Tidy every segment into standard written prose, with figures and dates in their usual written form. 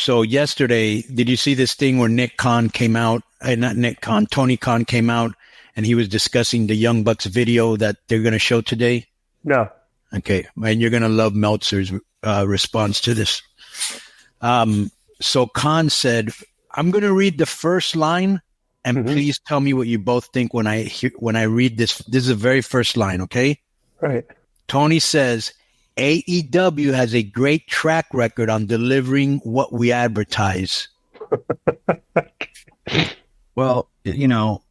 So yesterday, did you see this thing where Nick Khan came out? Not Nick Khan, Tony Khan came out, and he was discussing the Young Bucks video that they're going to show today? No. Okay, and you're going to love Meltzer's response to this. So Khan said, "I'm going to read the first line, and please tell me what you both think when I read this. This is the very first line, okay?" Right. Tony says, "AEW has a great track record on delivering what we advertise." Well,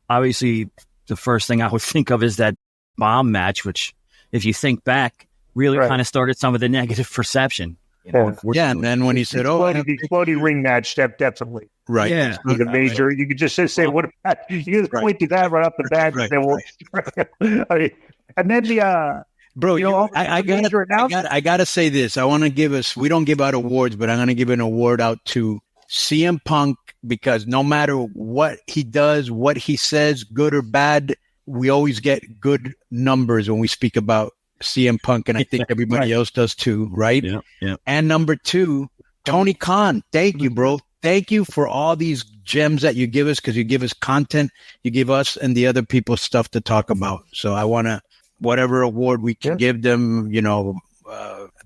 obviously the first thing I would think of is that bomb match, which, if you think back, really kind of started some of the negative perception. And then when he said, the exploding ring match, definitely. Right. Yeah. The major, you could just say, what about, you can just point to that right off the bat. And then the, bro, I gotta say this. I want to give us, we don't give out awards, but I'm going to give an award out to CM Punk, because no matter what he does, what he says, good or bad, we always get good numbers when we speak about CM Punk, and I think everybody else does too, right? Yeah. And number two, Tony Khan, thank you, bro. Thank you for all these gems that you give us, because you give us content, you give us and the other people stuff to talk about. So I want to, whatever award we can give them,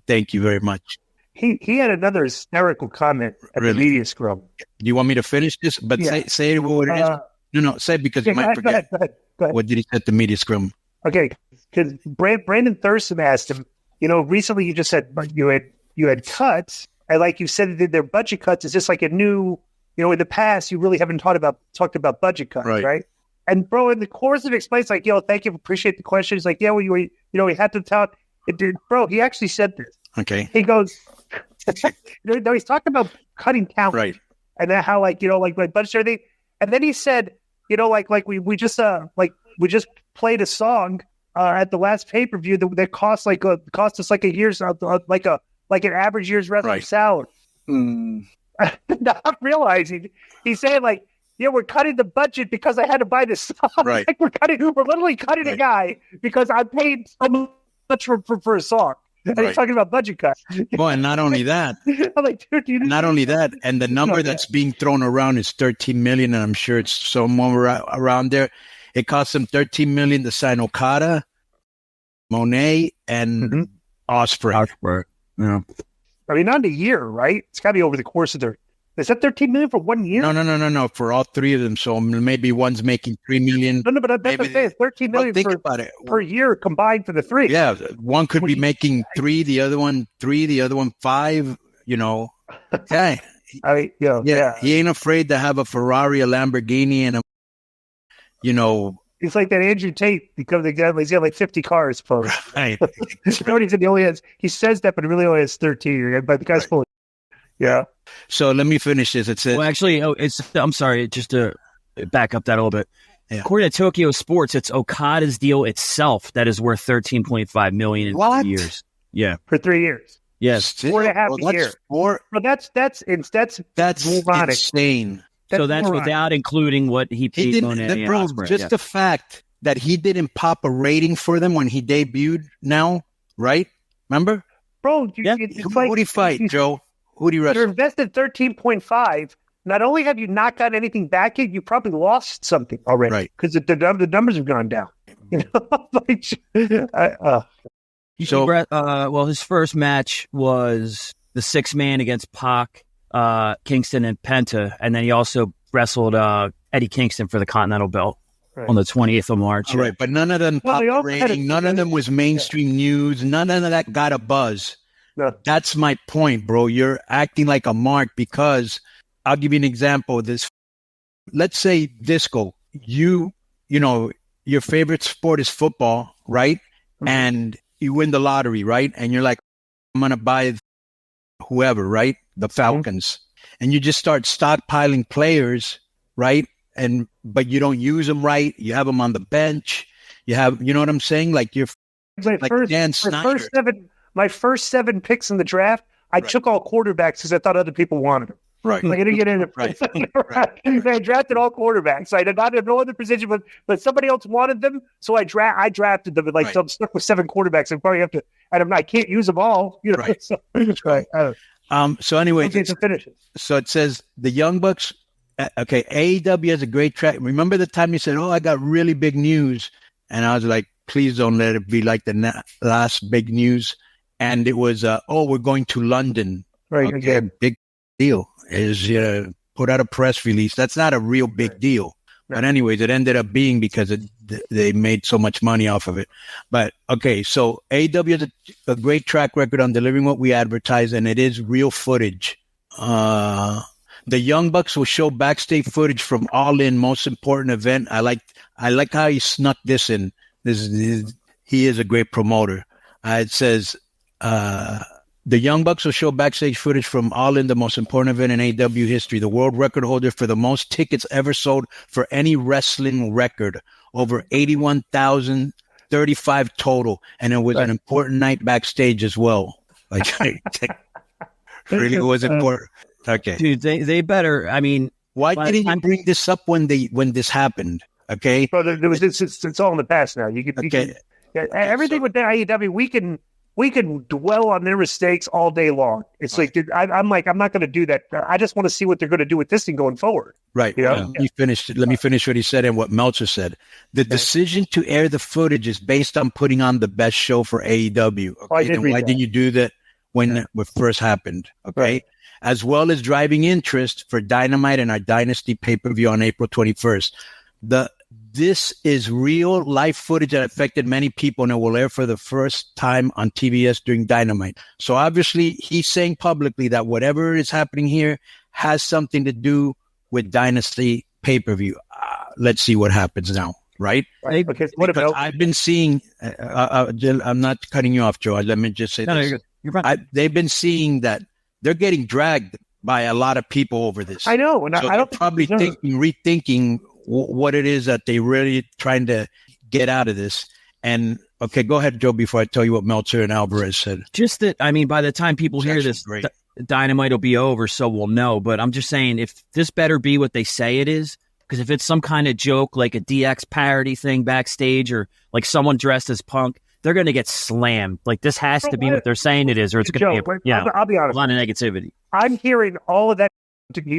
thank you very much. He had another hysterical comment at the media scrum. Do you want me to finish this? But say what it is. No, say it, because you might forget. Go ahead. What did he say at the media scrum? Okay, because Brandon Thurston asked him, recently you just said you had cuts, and like you said, their budget cuts. Is this like a new, in the past you really haven't talked about budget cuts, right? And bro, in the course of explaining, it's like, thank you, appreciate the question. He's like, we had to talk. Bro, he actually said this. Okay. He goes, he's talking about cutting talent, right? And then how like budget everything, and then he said, we just played a song at the last pay-per-view that cost us like a year's like an average year's wrestling salary. Not realizing he's saying we're cutting the budget because I had to buy this song. Right. We're literally cutting a guy because I paid so much for a song. And he's talking about budget cuts. Boy, and not only that, I'm like, dude, not only that, and the number that's being thrown around is $13 million, and I'm sure it's somewhere around there. It cost them $13 million to sign Okada, Monet, and Ospreay. Yeah. I mean, not a year, right? It's got to be over the course of their. Is that $13 million for 1 year? No. For all three of them, so maybe one's making $3 million. No, but that's what I'm saying. $13 million per year combined for the three. Yeah, one could be making $3, the other one $3, the other one $5. Okay. He ain't afraid to have a Ferrari, a Lamborghini, and He's like that Andrew Tate. He's got like 50 cars, folks. Right. He says that, but it really only has 13. But the guy's full of. Yeah. So let me finish this. It says, well, actually, I'm sorry, just to back up that a little bit. Yeah. According to Tokyo Sports, it's Okada's deal itself that is worth $13.5 million in 3 years. Yeah, for 3 years. Yes, 4.5 a year. Well, that's moronic. Insane. So that's without including what he paid on the fact that he didn't pop a rating for them when he debuted. Now, right? Remember, bro? Who would he fight, Joe? Who do you wrestle? You're invested 13.5. Not only have you not got anything back yet, you probably lost something already, right? Because the numbers have gone down. Well, his first match was the 6-man against Pac, Kingston, and Penta, and then he also wrestled Eddie Kingston for the Continental Belt on the 20th of March. All right, but none of them popped a rating. None of them was mainstream news. None of that got a buzz. No. That's my point, bro. You're acting like a mark, because I'll give you an example. Let's say Disco, your favorite sport is football, right? Mm-hmm. And you win the lottery, right? And you're like, I'm going to buy whoever, right? The Falcons. Mm-hmm. And you just start stockpiling players, right? But you don't use them right. You have them on the bench. You know what I'm saying? Like Dan Snyder. My first 7 picks in the draft, I took all quarterbacks because I thought other people wanted them. Right. Like I didn't get in. I drafted all quarterbacks. I did not have no other position, but somebody else wanted them, so I drafted them. So I'm stuck with 7 quarterbacks. I probably have to, and I can't use them all. Right. So, right. So anyway, okay, so finish it. So it says the Young Bucks. Okay, AEW has a great track. Remember the time you said, "Oh, I got really big news," and I was like, "Please don't let it be like the last big news." And it was, "Oh, we're going to London." Right. Okay, big deal is put out a press release. That's not a real big deal. Right. But anyways, it ended up being because they made so much money off of it. But okay, so AEW has a great track record on delivering what we advertise, and it is real footage. The Young Bucks will show backstage footage from All In, most important event. I like how he snuck this in. He is a great promoter. It says, the Young Bucks will show backstage footage from All In, the most important event in AEW history. The world record holder for the most tickets ever sold for any wrestling record. Over 81,035 total. And it was an important night backstage as well. Like, really was important. Okay. Dude, they better, I mean. Why didn't you bring this up when this happened? Okay. Well, it's all in the past now. Everything with the AEW, we can dwell on their mistakes all day long. It's like, dude, I'm not going to do that. I just want to see what they're going to do with this thing going forward. Right. You know? Let me finish what he said and what Meltzer said. The decision to air the footage is based on putting on the best show for AEW. Okay? Why didn't you do that when it first happened? Okay. Right. As well as driving interest for Dynamite and our Dynasty pay-per-view on April 21st. This is real life footage that affected many people, and it will air for the first time on TBS during Dynamite. So obviously, he's saying publicly that whatever is happening here has something to do with Dynasty pay-per-view. Let's see what happens now, right? Okay. What about? I've been seeing. I'm not cutting you off, Joe. Let me just say this. You're right. They've been seeing that they're getting dragged by a lot of people over this. I know, and so I don't probably rethinking what it is that they really trying to get out of this. And okay, go ahead, Joe, before I tell you what Meltzer and Alvarez said. Just that, I mean, by the time people hear this, Dynamite will be over, so we'll know. But I'm just saying, if this better be what they say it is, because if it's some kind of joke, like a DX parody thing backstage, or like someone dressed as Punk, they're going to get slammed. Like, this has to be what they're saying it is, or it's going to be I'll be honest. A lot of negativity. I'm hearing all of that.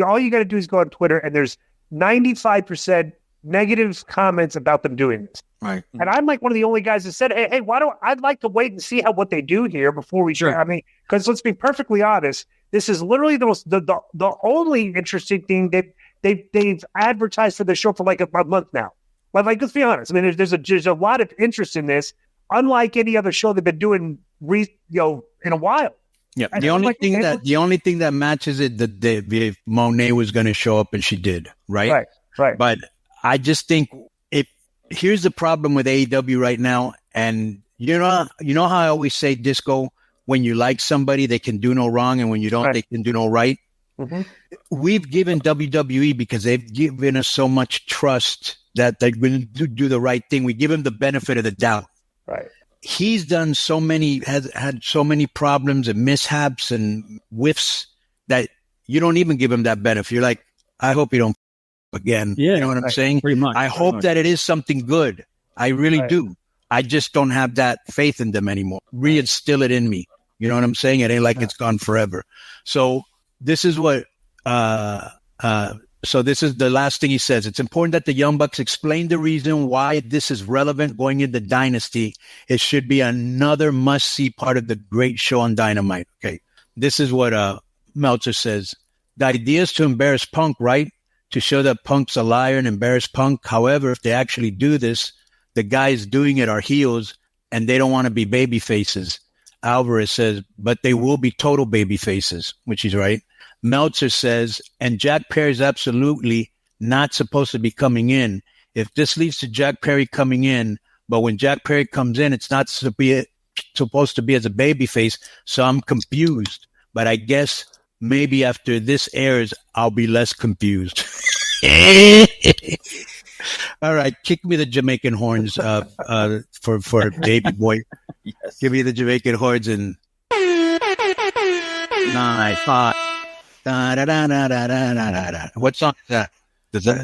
All you got to do is go on Twitter, and there's 95% negative comments about them doing this. Right. And I'm like one of the only guys that said, hey, I'd like to wait and see what they do here before we sure. I mean, because let's be perfectly honest, this is literally the only interesting thing they've advertised for the show for like a month now. Like, let's be honest. I mean, there's a lot of interest in this, unlike any other show they've been doing in a while. Yeah, the only thing that matches it that Monet was going to show up, and she did, right. But I just think here's the problem with AEW right now, and you know how I always say, Disco, when you like somebody, they can do no wrong, and when you don't, they can do no right. Mm-hmm. We've given WWE, because they've given us so much trust that they're going to do the right thing. We give them the benefit of the doubt. Right. He's done has had so many problems and mishaps and whiffs that you don't even give him that benefit. You're like, I hope you don't again. Yeah, you know what I'm saying? Pretty much. I hope that it is something good. I really do. I just don't have that faith in them anymore. Reinstill it in me. You know what I'm saying? It ain't like it's gone forever. So this is what so this is the last thing he says. It's important that the Young Bucks explain the reason why this is relevant going into Dynasty. It should be another must-see part of the great show on Dynamite. Okay, this is what Meltzer says. The idea is to embarrass Punk, right? To show that Punk's a liar and embarrass Punk. However, if they actually do this, the guys doing it are heels, and they don't want to be baby faces. Alvarez says, but they will be total baby faces, which is right. Meltzer says, and Jack Perry's absolutely not supposed to be coming in. If this leads to Jack Perry coming in, but when Jack Perry comes in, it's not supposed to be as a babyface, so I'm confused. But I guess maybe after this airs, I'll be less confused. All right, kick me the Jamaican horns for Baby Boy. Yes. Give me the Jamaican horns and nice. What song is that? Does that?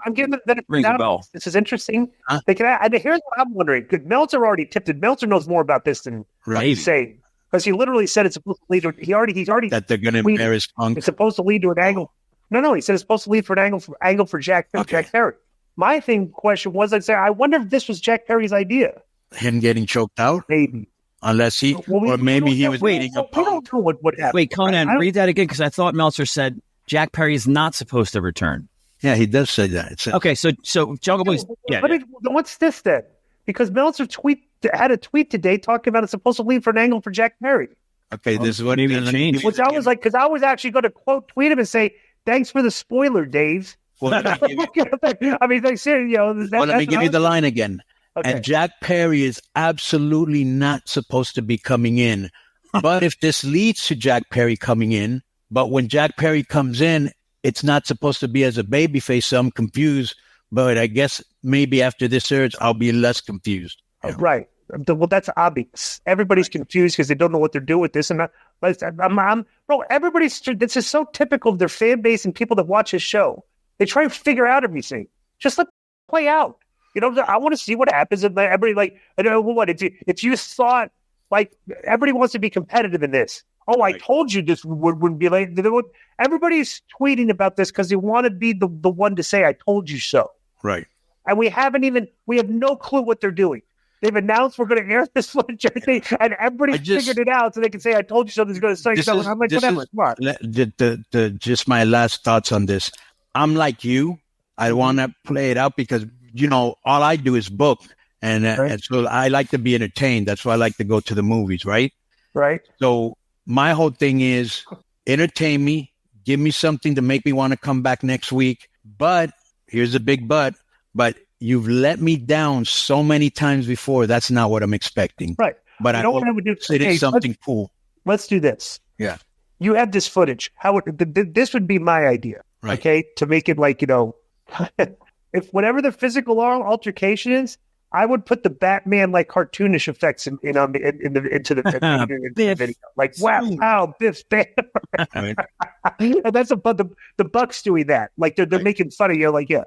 I'm giving it that. Rings a bell. This is interesting. Here's what I'm wondering. Because Meltzer already tipped it. Meltzer knows more about this than you say. because he literally said it's supposed to lead to. He's already that they're going to embarrass Punk. It's supposed to lead to an angle. No, he said it's supposed to lead for an angle for Jack Perry. My question was, I wonder if this was Jack Perry's idea. Him getting choked out, maybe. Unless he, or maybe he was waiting. We don't know what happened. Wait, Konnan, read that again, because I thought Meltzer said Jack Perry is not supposed to return. Yeah, he does say that. Okay, so Jungle Boy's. What's this then? Because Meltzer had a tweet today talking about it's supposed to lead for an angle for Jack Perry. Okay, this is what maybe changed. Which I was like, because I was actually going to quote tweet him and say, "Thanks for the spoiler, Dave." Well, I mean, like, seriously, let me give you the line again. Okay. And Jack Perry is absolutely not supposed to be coming in. But if this leads to Jack Perry coming in, but when Jack Perry comes in, it's not supposed to be as a babyface, so I'm confused. But I guess maybe after this surge, I'll be less confused. Yeah. Right. Well, that's obvious. Everybody's confused because they don't know what they're doing with this. And bro, this is so typical of their fan base and people that watch his show. They try and figure out everything. Just let it play out. I want to see what happens. And everybody, if you thought, everybody wants to be competitive in this. Oh, I told you this wouldn't be late. Everybody's tweeting about this because they want to be the one to say, I told you so. Right. And we have no clue what they're doing. They've announced we're going to air this footage, and everybody's figured it out so they can say, I told you something's going to say something. I'm like, whatever. Just my last thoughts on this. I'm like you. I want to play it out because, all I do is book. And so I like to be entertained. That's why I like to go to the movies, right? Right. So my whole thing is entertain me. Give me something to make me want to come back next week. But here's a big but you've let me down so many times before. That's not what I'm expecting. Right. But I hope it is something cool. Let's do this. Yeah. You have this footage. This would be my idea. Right. Okay. To make it if whatever the physical altercation is, I would put the Batman cartoonish effects into the video. Like, wow, Biff Bam. Right. And that's the Bucks doing that. Like they're making fun of you. Like, yeah.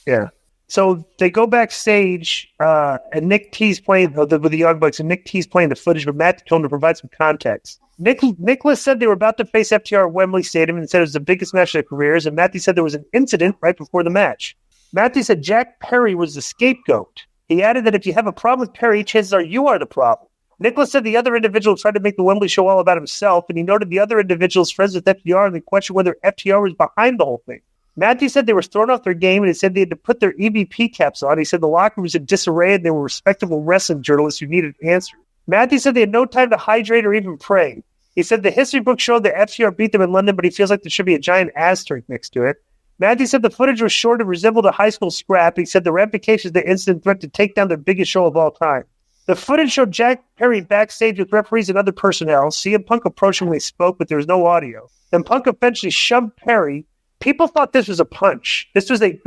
Yeah. So they go backstage, and Nick T's playing with the Young Bucks, and Nick T's playing the footage, but Matt told him to provide some context. Nicholas said they were about to face FTR at Wembley Stadium and said it was the biggest match of their careers, and Matthew said there was an incident right before the match. Matthew said Jack Perry was the scapegoat. He added that if you have a problem with Perry, chances are you are the problem. Nicholas said the other individual tried to make the Wembley show all about himself, and he noted the other individual's friends with FTR, and they questioned whether FTR was behind the whole thing. Matthew said they were thrown off their game, and he said they had to put their EVP caps on. He said the locker room was in disarray, and they were respectable wrestling journalists who needed answers. Matthew said they had no time to hydrate or even pray. He said the history book showed that FTR beat them in London, but he feels like there should be a giant asterisk next to it. Matthew said the footage was short and resembled a high school scrap. He said the ramifications of the incident threatened to take down their biggest show of all time. The footage showed Jack Perry backstage with referees and other personnel. CM Punk approached him when they spoke, but there was no audio. Then Punk eventually shoved Perry. People thought this was a punch. This was a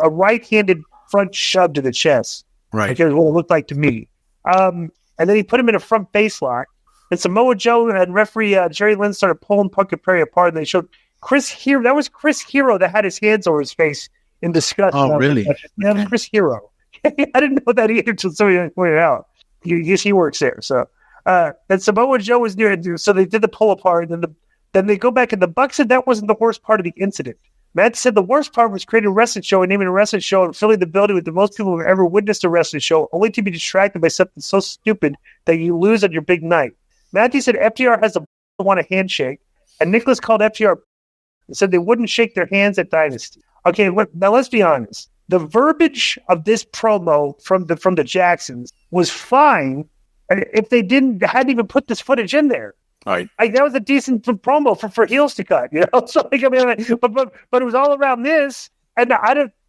right-handed front shove to the chest. Right. Like, here's what it looked like to me. And then he put him in a front face lock. And Samoa Joe and referee Jerry Lynn started pulling Punk and Perry apart, and they showed Chris Hero. That was Chris Hero that had his hands over his face in disgust. Oh, really? Yeah, it was Chris Hero. I didn't know that either until somebody pointed out. He works there. So, and Samoa Joe was near it, so they did the pull apart, and then they go back, and the Bucks said that wasn't the worst part of the incident. Matt said the worst part was creating a wrestling show and naming a wrestling show and filling the building with the most people who have ever witnessed a wrestling show, only to be distracted by something so stupid that you lose on your big night. Matthew said FTR has a want a handshake, and Nicholas called FTR and said they wouldn't shake their hands at Dynasty. Okay, now let's be honest. The verbiage of this promo from the Jacksons was fine if they hadn't even put this footage in there. Right. That was a decent promo for heels to cut, So but it was all around this, and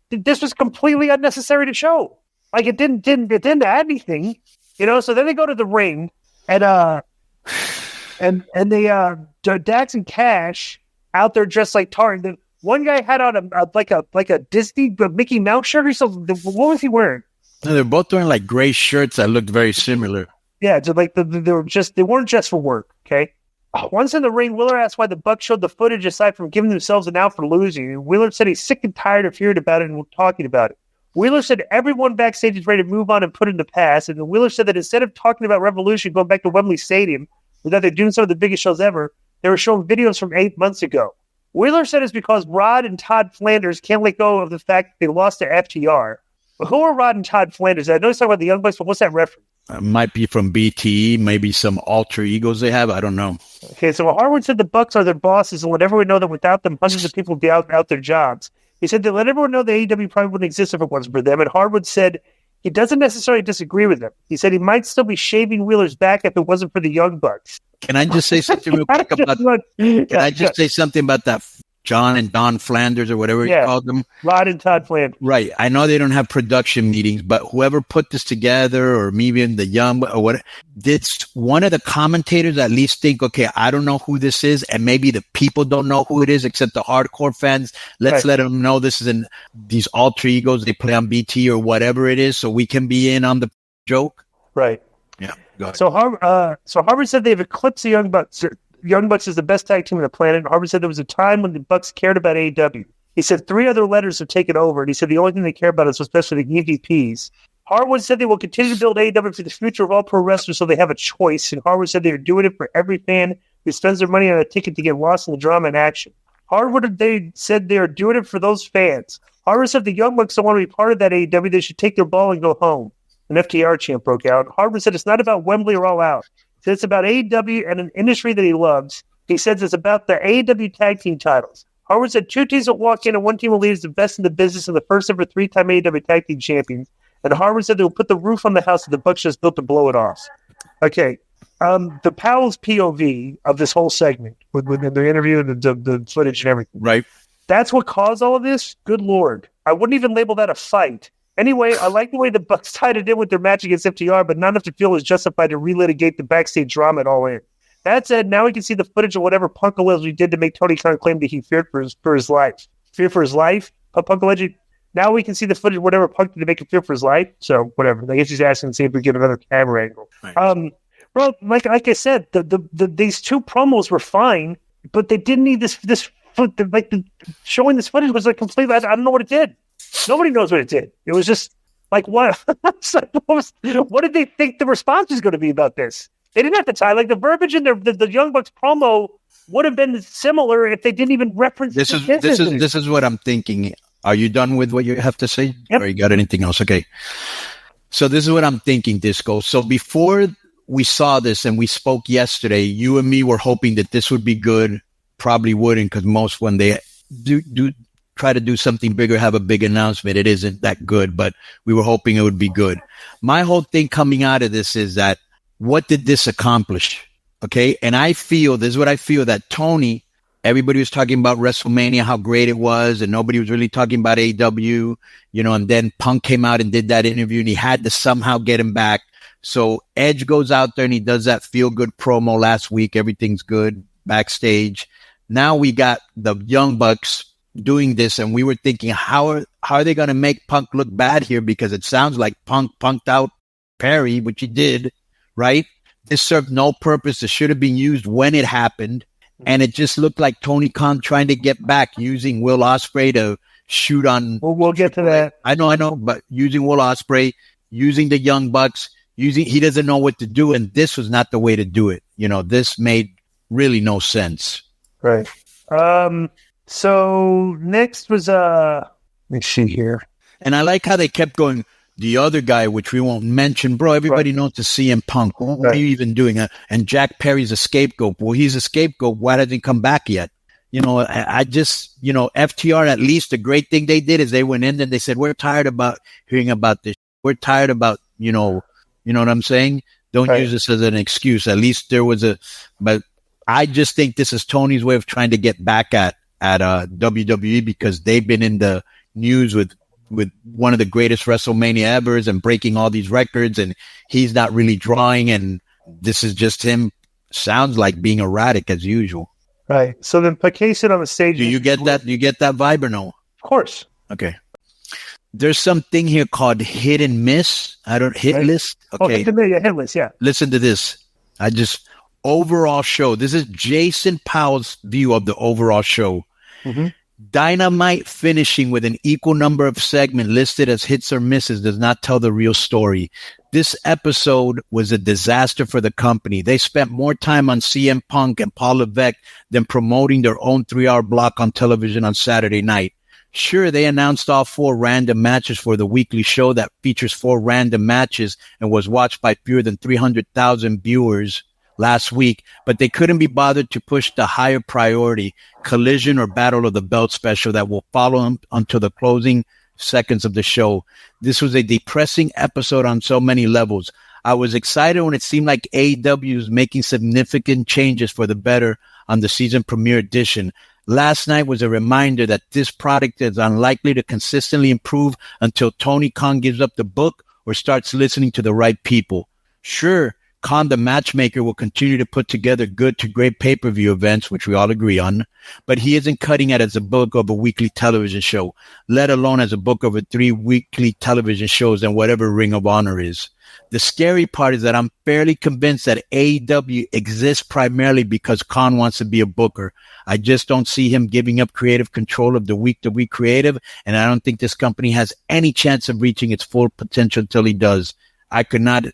this was completely unnecessary to show. It didn't add anything, So then they go to the ring, And they Dax and Cash out there dressed like Tarzan. One guy had on like a Disney Mickey Mouse shirt or something. What was he wearing? They're both wearing like gray shirts that looked very similar. Yeah, just like they weren't just for work. Okay. Once in the ring, Wheeler asked why the Bucks showed the footage aside from giving themselves an out for losing. Wheeler said he's sick and tired of hearing about it and talking about it. Wheeler said everyone backstage is ready to move on and put it in the past. And then Wheeler said that instead of talking about Revolution going back to Wembley Stadium, that they're doing some of the biggest shows ever, they were showing videos from 8 months ago. Wheeler said it's because Rod and Todd Flanders can't let go of the fact that they lost to FTR. But who are Rod and Todd Flanders? I know he's talking about the Young Bucks, but what's that reference? Might be from BTE, maybe some alter egos they have. I don't know. Okay, so Harwood said the Bucks are their bosses and let everyone know that without them, hundreds of people would be out their jobs. He said they let everyone know the AEW probably wouldn't exist if it wasn't for them. And Harwood said he doesn't necessarily disagree with them. He said he might still be shaving Wheeler's back if it wasn't for the Young Bucks. Can I just say something real quick about? Can I just say something about that? John and Don Flanders or whatever you called them. Rod and Todd Flanders. Right. I know they don't have production meetings, but whoever put this together or maybe in the Young or what, did one of the commentators at least think, okay, I don't know who this is. And maybe the people don't know who it is except the hardcore fans. Let's let them know this is these alter egos they play on BT or whatever it is. So we can be in on the joke. Right. Yeah. Go ahead. So Harvard said they've eclipsed the Young Bucks. Young Bucks is the best tag team on the planet. Harvard said there was a time when the Bucks cared about AEW. He said 3 other letters have taken over, and he said the only thing they care about is especially the EVPs. Harwood said they will continue to build AEW for the future of all pro wrestlers so they have a choice, and Harwood said they are doing it for every fan who spends their money on a ticket to get lost in the drama and action. Harwood, they said they are doing it for those fans. Harwood said the Young Bucks don't want to be part of that AEW. They should take their ball and go home. An FTR chant broke out. Harwood said it's not about Wembley or All Out. He said it's about AEW and an industry that he loves. He says it's about the AEW tag team titles. Harwood said 2 teams will walk in and 1 team will leave as the best in the business and the first ever 3-time AEW tag team champions. And Harwood said they will put the roof on the house that the Bucks just built to blow it off. Okay. The Powell's POV of this whole segment with the interview and the footage and everything. Right. That's what caused all of this? Good Lord. I wouldn't even label that a fight. Anyway, I like the way the Bucks tied it in with their match against FTR, but not enough to feel is justified to relitigate the backstage drama at all in. That said, now we can see the footage of whatever Punk allegedly did to make Tony Khan claim that he feared for his life. Fear for his life? Punk allegedly. Now we can see the footage of whatever Punk did to make him fear for his life. So whatever. I guess he's asking to see if we get another camera angle. Right. Bro, like I said, these 2 promos were fine, but they didn't need this showing this footage was like completely. I don't know what it did. Nobody knows what it did. It was just like what? What did they think the response was going to be about this? They didn't have to tie. Like the verbiage in the Young Bucks promo would have been similar if they didn't even reference. This is what I'm thinking. Are you done with what you have to say? Yep. Or you got anything else? Okay. So this is what I'm thinking, Disco. So before we saw this and we spoke yesterday, you and me were hoping that this would be good. Probably wouldn't, because most when they do try to do something bigger, have a big announcement, it isn't that good. But we were hoping it would be good. My whole thing coming out of this is that, what did this accomplish? Okay. And this is what I feel, that Tony, everybody was talking about WrestleMania, how great it was, and nobody was really talking about AEW, and then Punk came out and did that interview and he had to somehow get him back. So Edge goes out there and he does that feel good promo last week. Everything's good backstage. Now we got the Young Bucks doing this, and we were thinking, how are they going to make Punk look bad here? Because it sounds like Punk punked out Perry, which he did. Right? This served no purpose. It should have been used when it happened. And it just looked like Tony Khan trying to get back, using Will Ospreay to shoot on. Well, we'll get to that. I know. But using Will Ospreay, using the Young Bucks, he doesn't know what to do. And this was not the way to do it. This made really no sense. Right. So next was, let me see here. And I like how they kept going. The other guy, which we won't mention, bro, everybody knows the CM Punk. What are you even doing? And Jack Perry's a scapegoat. Well, he's a scapegoat. Why hasn't he come back yet? I just, FTR, at least the great thing they did is they went in and they said, we're tired about hearing about this. We're tired about, you know what I'm saying? Don't use this as an excuse. At least there was but I just think this is Tony's way of trying to get back at WWE, because they've been in the news with one of the greatest WrestleMania evers and breaking all these records, and he's not really drawing. And this is just him. Sounds like being erratic as usual. Right. So then Pacquiao on the stage. Do you get that? Do you get that vibe or no? Of course. Okay. There's something here called hit and miss. Hit list. Okay. Hit list. Yeah. Listen to this. Overall show. This is Jason Powell's view of the overall show. Mm-hmm. Dynamite finishing with an equal number of segments listed as hits or misses does not tell the real story. This episode was a disaster for the company. They spent more time on CM Punk and Paul Levesque than promoting their own 3-hour block on television on Saturday night. Sure, they announced all 4 random matches for the weekly show that features 4 random matches and was watched by fewer than 300,000 viewers last week, but they couldn't be bothered to push the higher priority Collision or Battle of the Belt special that will follow until the closing seconds of the show. This was a depressing episode on so many levels. I was excited when it seemed like AEW was making significant changes for the better on the season premiere edition. Last night was a reminder that this product is unlikely to consistently improve until Tony Khan gives up the book or starts listening to the right people. Sure, Khan, the matchmaker, will continue to put together good to great pay-per-view events, which we all agree on, but he isn't cutting it as a book of a weekly television show, let alone as a book of 3 weekly television shows and whatever Ring of Honor is. The scary part is that I'm fairly convinced that AEW exists primarily because Khan wants to be a booker. I just don't see him giving up creative control of the week-to-week creative, and I don't think this company has any chance of reaching its full potential until he does. I could not...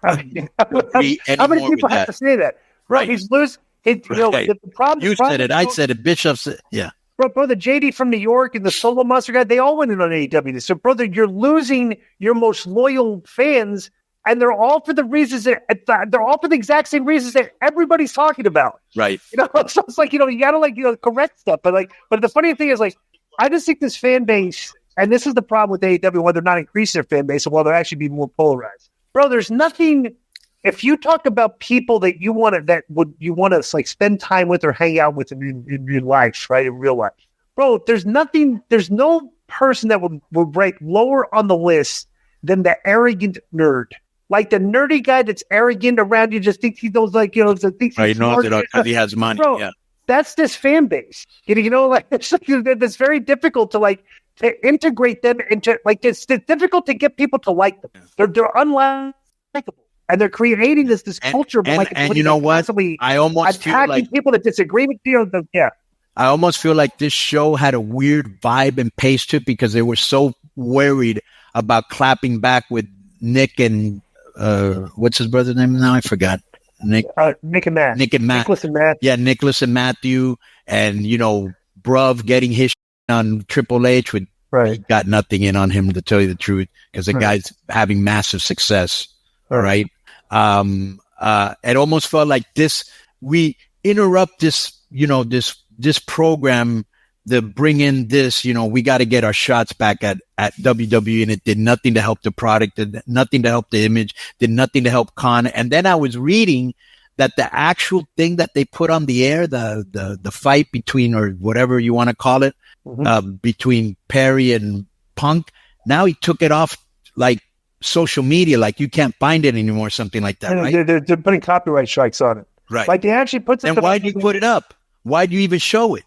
How many people have to say that? Right. He's losing. The problem. You said it. I said it. Bishop said, yeah. Bro, the JD from New York and the Solo Monster guy, they all went in on AEW. So, brother, you're losing your most loyal fans, and they're all for the reasons they're all for the exact same reasons that everybody's talking about. Right. So it's like, you gotta correct stuff. But the funny thing is, I just think this fan base, and this is the problem with AEW, why they're not increasing their fan base, and while they're actually being more polarized. Bro, there's nothing. If you talk about people that you want to spend time with or hang out with in real life, right? In real life, bro, there's nothing. There's no person that will rank lower on the list than the arrogant nerd, like the nerdy guy that's arrogant around you, just thinks he knows, thinks right, because he has money. Bro, yeah, that's this fan base. It's very difficult to integrate them into it's difficult to get people to like them. They're unlikable, and they're creating this culture of and you know what? I almost feel like people that disagree with you. I almost feel like this show had a weird vibe and pace to it because they were so worried about clapping back with Nick and what's his brother's name now? I forgot. Nick and Matt. Nicholas and Matt. Yeah, Nicholas and Matthew, and Bruv getting his on Triple H with he got nothing in on him, to tell you the truth, because the guy's having massive success. All right. It almost felt like we interrupt this program to bring in this, we got to get our shots back at WWE, and it did nothing to help the product, did nothing to help the image, did nothing to help Khan. And then I was reading that the actual thing that they put on the air, the fight between, or whatever you want to call it, between Perry and Punk, now he took it off social media, you can't find it anymore, something like that, right? They're putting copyright strikes on it. Right. They actually put And why do you put it up? Why do you even show it?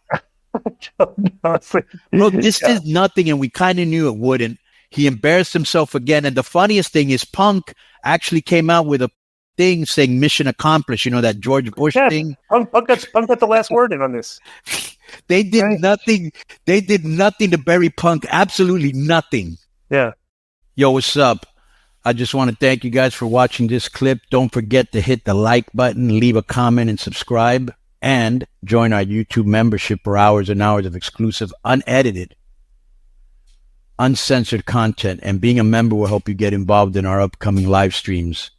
Bro, this is nothing, and we kind of knew it wouldn't. He embarrassed himself again, and the funniest thing is Punk actually came out with a thing saying mission accomplished, that George Bush thing. Punk got the last word in on this. They did nothing. They did nothing to bury Punk. Absolutely nothing. Yeah. Yo, what's up? I just want to thank you guys for watching this clip. Don't forget to hit the like button, leave a comment, and subscribe. And join our YouTube membership for hours and hours of exclusive, unedited, uncensored content. And being a member will help you get involved in our upcoming live streams.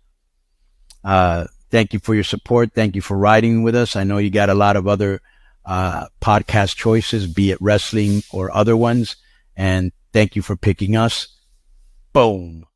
Thank you for your support. Thank you for riding with us. I know you got a lot of other podcast choices, be it wrestling or other ones. And thank you for picking us. Boom.